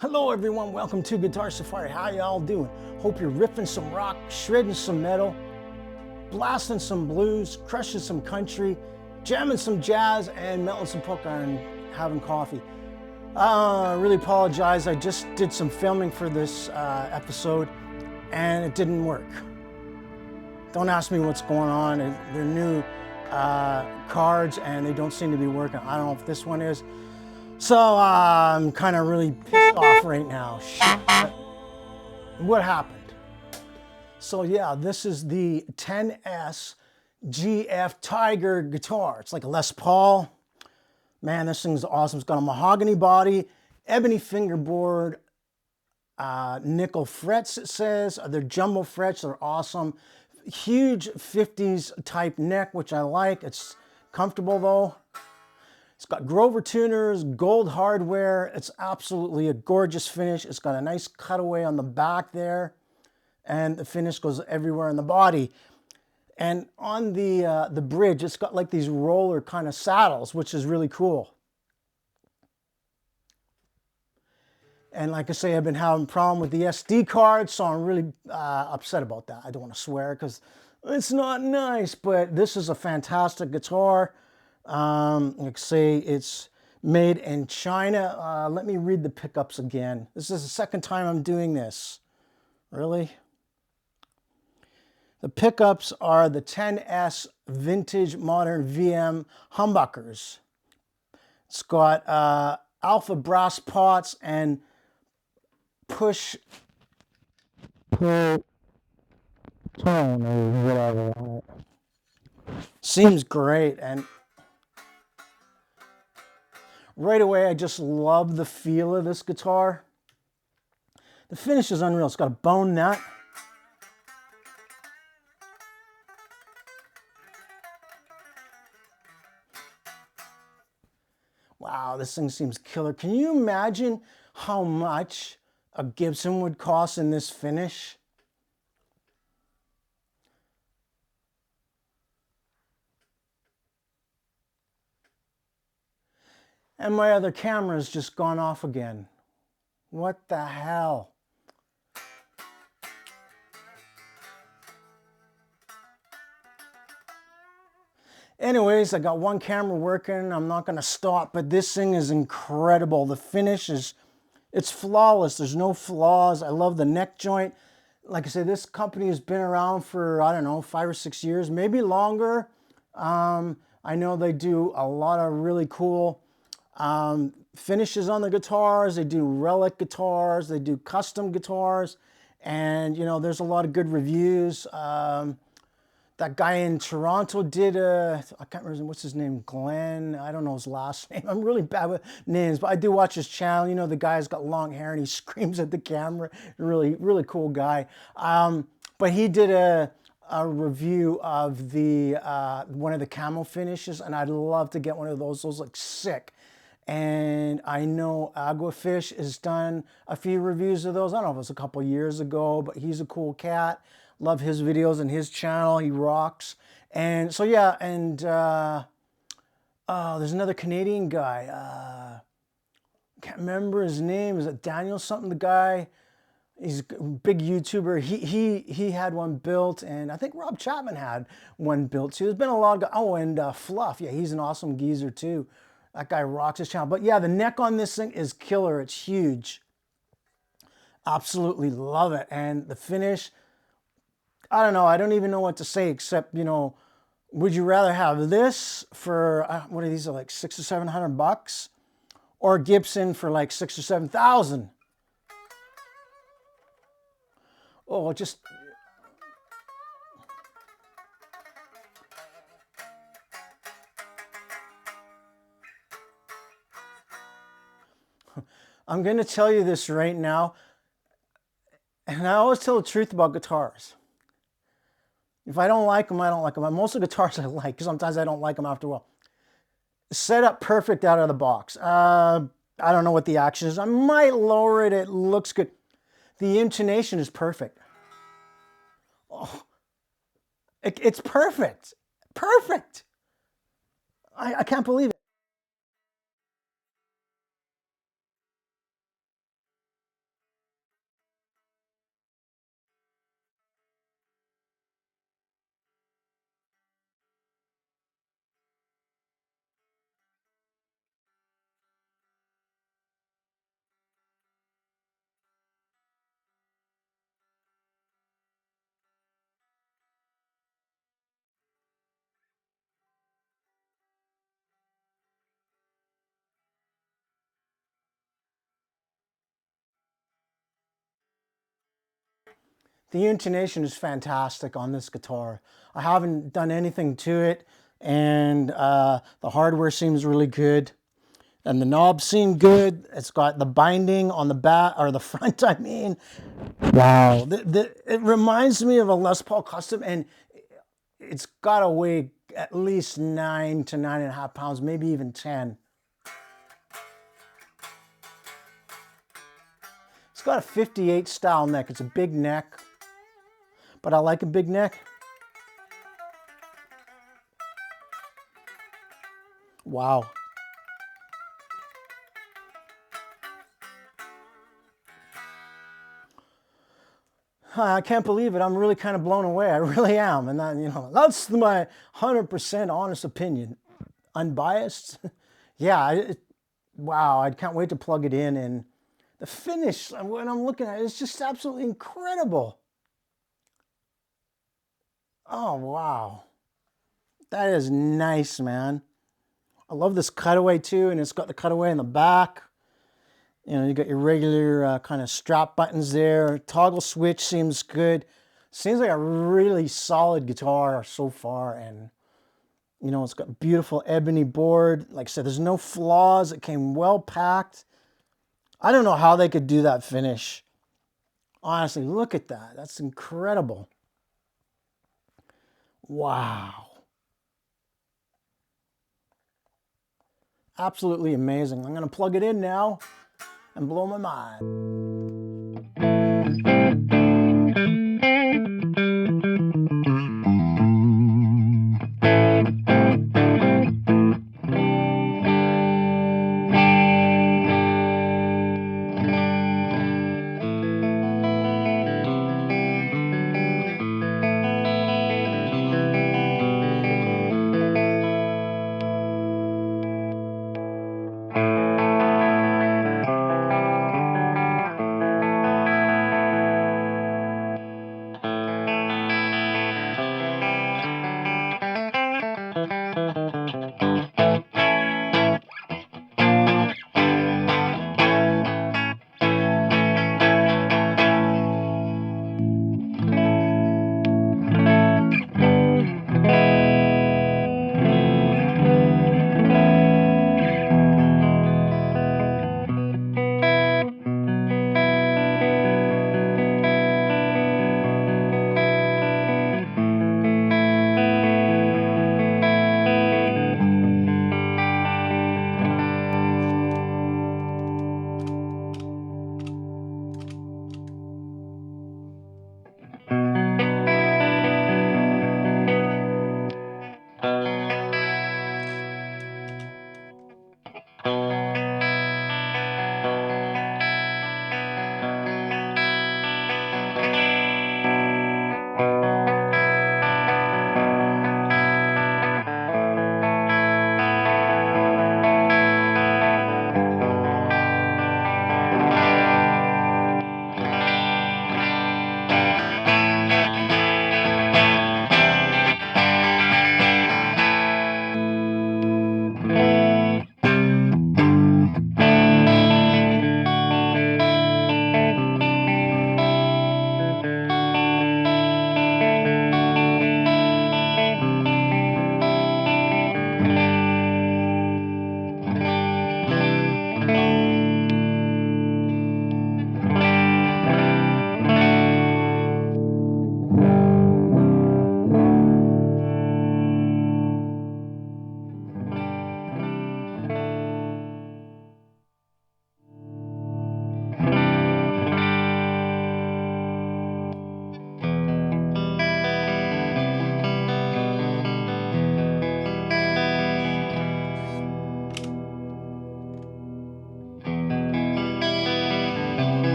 Hello everyone, welcome to Guitar Safari. How y'all doing? Hope you're riffing some rock, shredding some metal, blasting some blues, crushing some country, jamming some jazz, and melting some polka and having coffee. I really apologize. I just did some filming for this episode and it didn't work. Don't ask me what's going on. They're new cards and they don't seem to be working. I don't know if this one is. So I'm kind of really pissed off right now. Shit. What happened? So yeah, this is the 10S GF Tiger guitar. It's like a Les Paul. Man, this thing's awesome. It's got a mahogany body, ebony fingerboard, nickel frets, it says. They're jumbo frets. They're awesome. Huge 50s type neck, which I like. It's comfortable though. It's got Grover tuners, gold hardware. It's absolutely a gorgeous finish. It's got a nice cutaway on the back there, and the finish goes everywhere in the body. And on the bridge, it's got like these roller kind of saddles, which is really cool. And like I say, I've been having a problem with the SD card, so I'm really upset about that. I don't want to swear because it's not nice, but this is a fantastic guitar. Like I say, it's made in China. Let me read the pickups again. This is the second time I'm doing this. Really? The pickups are the 10S Vintage Modern VM Humbuckers. It's got alpha brass pots and push pull tone or whatever on it. Seems great, and right away, I just love the feel of this guitar. The finish is unreal. It's got a bone nut. Wow, this thing seems killer. Can you imagine how much a Gibson would cost in this finish? And my other camera's just gone off again. What the hell? Anyways, I got one camera working. I'm not gonna stop, but this thing is incredible. The finish is, it's flawless. There's no flaws. I love the neck joint. Like I said, this company has been around for, I don't know, 5 or 6 years, maybe longer. I know they do a lot of really cool finishes on the guitars. They do relic guitars, they do custom guitars, and you know, there's a lot of good reviews. That guy in Toronto did I can't remember what's his name, Glenn, I don't know his last name. I'm really bad with names, but I do watch his channel. You know, the guy's got long hair and he screams at the camera. Really cool guy. But he did a review of the one of the camo finishes, and I'd love to get one of those. Those look sick. And I know Aguafish has done a few reviews of those. I don't know if it was a couple years ago, but he's a cool cat. Love his videos and his channel. He rocks. And so, yeah, and there's another Canadian guy. Can't remember his name. Is it Daniel something? The guy, he's a big YouTuber. He had one built, and I think Rob Chapman had one built too. There's been a lot of guys. Oh, and Fluff. Yeah, he's an awesome geezer too. That guy rocks his channel. But yeah, the neck on this thing is killer. It's huge. Absolutely love it. And the finish, I don't know. I don't even know what to say except, you know, would you rather have this for, what are these, like $600 or $700? Or Gibson for like 6,000 or 7,000? Oh, just... I'm going to tell you this right now, and I always tell the truth about guitars. If I don't like them, I don't like them. Most of the guitars I like, because sometimes I don't like them after a while. Set up perfect out of the box. I don't know what the action is. I might lower it. It looks good. The intonation is perfect. Oh, it's perfect. Perfect. I can't believe it. The intonation is fantastic on this guitar. I haven't done anything to it, and the hardware seems really good. And the knobs seem good. It's got the binding on the back, or the front, I mean. Wow. It reminds me of a Les Paul Custom, and it's got to weigh at least 9 to 9.5 pounds, maybe even 10. It's got a 58 style neck. It's a big neck, but I like a big neck. Wow. I can't believe it. I'm really kind of blown away. I really am. And that, you know, that's my 100% honest opinion. Unbiased. Yeah. Wow. I can't wait to plug it in. And the finish, when I'm looking at it, it's just absolutely incredible. Oh, wow. That is nice, man. I love this cutaway too. And it's got the cutaway in the back. You know, you got your regular kind of strap buttons there. Toggle switch seems good. Seems like a really solid guitar so far. And, you know, it's got beautiful ebony board. Like I said, there's no flaws. It came well packed. I don't know how they could do that finish. Honestly, look at that. That's incredible. Wow. Absolutely amazing. I'm going to plug it in now and blow my mind.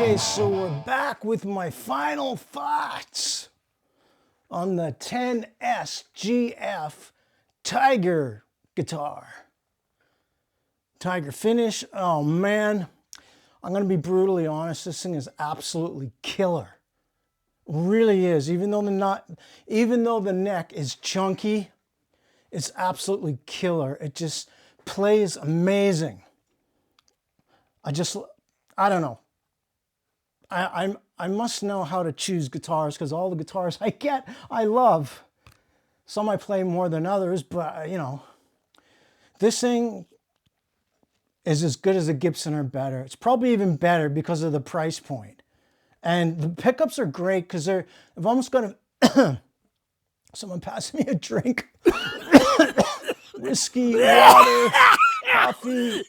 Okay, so we're back with my final thoughts on the 10SGF Tiger guitar. Tiger finish, oh man, I'm gonna be brutally honest, this thing is absolutely killer. Really is, even though the neck is chunky, it's absolutely killer. It just plays amazing. I don't know. I must know how to choose guitars because all the guitars I get, I love. Some I play more than others, but you know, this thing is as good as a Gibson or better. It's probably even better because of the price point. And the pickups are great because I've almost got someone passing me a drink. Whiskey, water, coffee,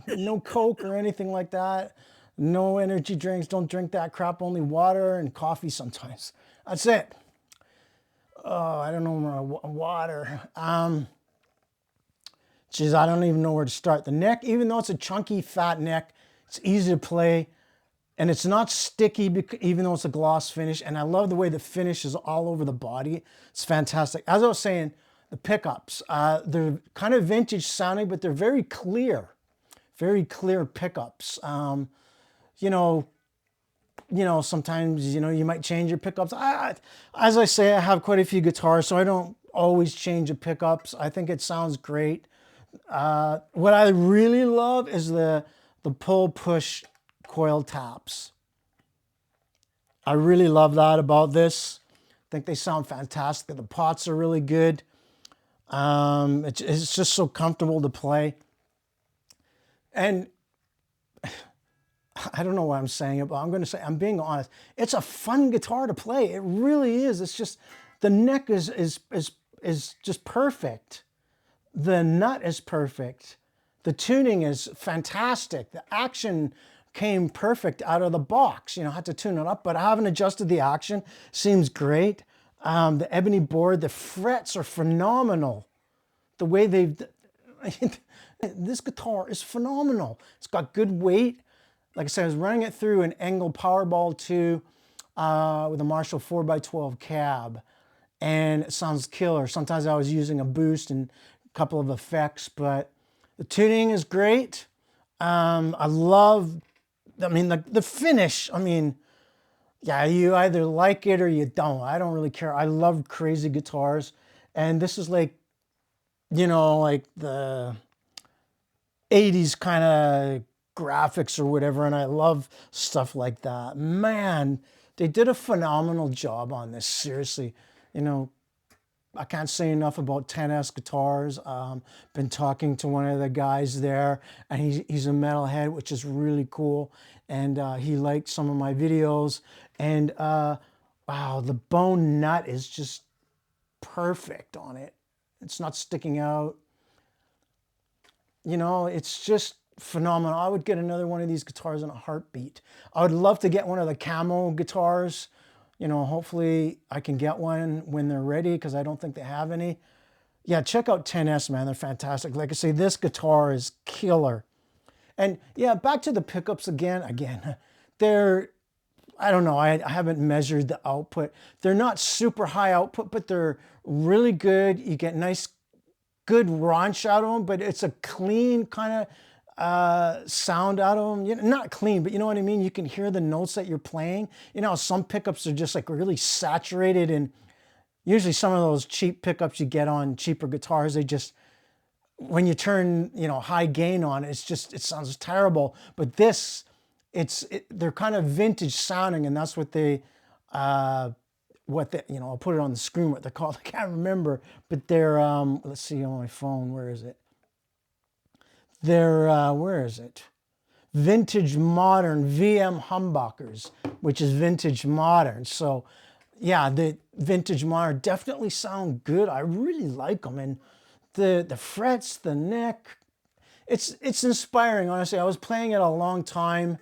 no Coke or anything like that. No energy drinks, don't drink that crap, only water and coffee sometimes. That's it. Oh, I don't know, water. Geez, I don't even know where to start. The neck, even though it's a chunky, fat neck, it's easy to play. And it's not sticky, even though it's a gloss finish. And I love the way the finish is all over the body. It's fantastic. As I was saying, the pickups, they're kind of vintage sounding, but they're very clear pickups. You know, sometimes, you might change your pickups. As I say, I have quite a few guitars, so I don't always change the pickups. I think it sounds great. What I really love is the pull-push coil taps. I really love that about this. I think they sound fantastic. The pots are really good. It's just so comfortable to play. And I don't know why I'm saying it, but I'm going to say, I'm being honest. It's a fun guitar to play. It really is. It's just, the neck is just perfect. The nut is perfect. The tuning is fantastic. The action came perfect out of the box. You know, I had to tune it up, but I haven't adjusted the action. Seems great. The Ebony board, the frets are phenomenal. The way they've, this guitar is phenomenal. It's got good weight. Like I said, I was running it through an Engel Powerball 2 with a Marshall 4x12 cab, and it sounds killer. Sometimes I was using a boost and a couple of effects, but the tuning is great. I love, I mean, the finish. I mean, yeah, you either like it or you don't. I don't really care. I love crazy guitars, and this is like, you know, like the 80s kind of graphics or whatever, and I love stuff like that. Man, they did a phenomenal job on this, seriously. You know, I can't say enough about 10S guitars. Been talking to one of the guys there, and he's a metalhead, which is really cool, and he liked some of my videos, and wow, the bone nut is just perfect on it. It's not sticking out. You know, it's just phenomenal. I would get another one of these guitars in a heartbeat. I would love to get one of the camo guitars. You know, hopefully I can get one when they're ready, because I don't think they have any. Yeah, check out 10S, man. They're fantastic. Like I say, this guitar is killer. And yeah, back to the pickups again. They're, I don't know, I haven't measured the output. They're not super high output, but they're really good. You get nice, good raunch out of them, but it's a clean kind of sound out of them. You know, not clean, but you know what I mean? You can hear the notes that you're playing. You know, some pickups are just like really saturated, and usually some of those cheap pickups you get on cheaper guitars, they just, when you turn, you know, high gain on it, it's just, it sounds terrible. But this, they're kind of vintage sounding, and that's what they, you know, I'll put it on the screen, what they're called. I can't remember, but they're, let's see on my phone, where is it? They're, where is it? Vintage modern VM humbuckers, which is vintage modern. So yeah, the vintage modern definitely sound good. I really like them. And the frets, the neck, it's inspiring, honestly. I was playing it a long time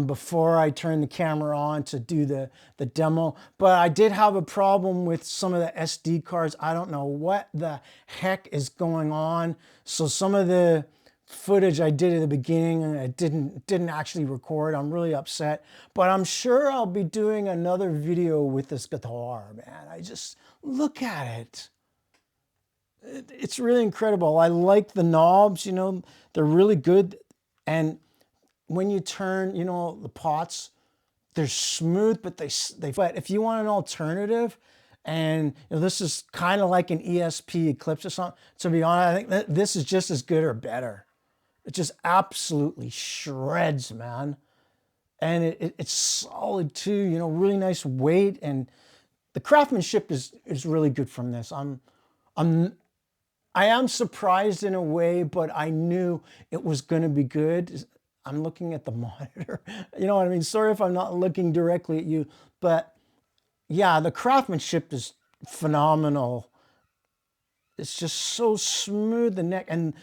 before I turned the camera on to do the demo, but I did have a problem with some of the SD cards. I don't know what the heck is going on. So some of the footage I did at the beginning, and it didn't actually record. I'm really upset, but I'm sure I'll be doing another video with this guitar, man. I just, look at it. It's really incredible. I like the knobs, you know, they're really good. And when you turn, you know, the pots, they're smooth, but but if you want an alternative, and you know, this is kind of like an ESP Eclipse or something, to be honest, I think that this is just as good or better. It just absolutely shreds, man. And it's solid too, you know, really nice weight, and the craftsmanship is really good from this. I am surprised in a way, but I knew it was going to be good. I'm looking at the monitor. You know what I mean? Sorry if I'm not looking directly at you, but yeah, the craftsmanship is phenomenal. It's just so smooth, the neck, and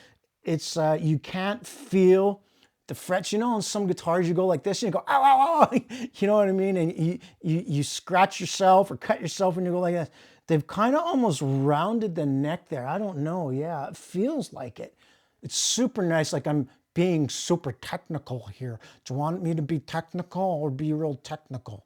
it's, you can't feel the frets. You know, on some guitars you go like this and you go, ow, ow, ow. You know what I mean? And you scratch yourself or cut yourself and you go like this. They've kind of almost rounded the neck there. I don't know. Yeah, it feels like it. It's super nice. Like I'm being super technical here. Do you want me to be technical or be real technical?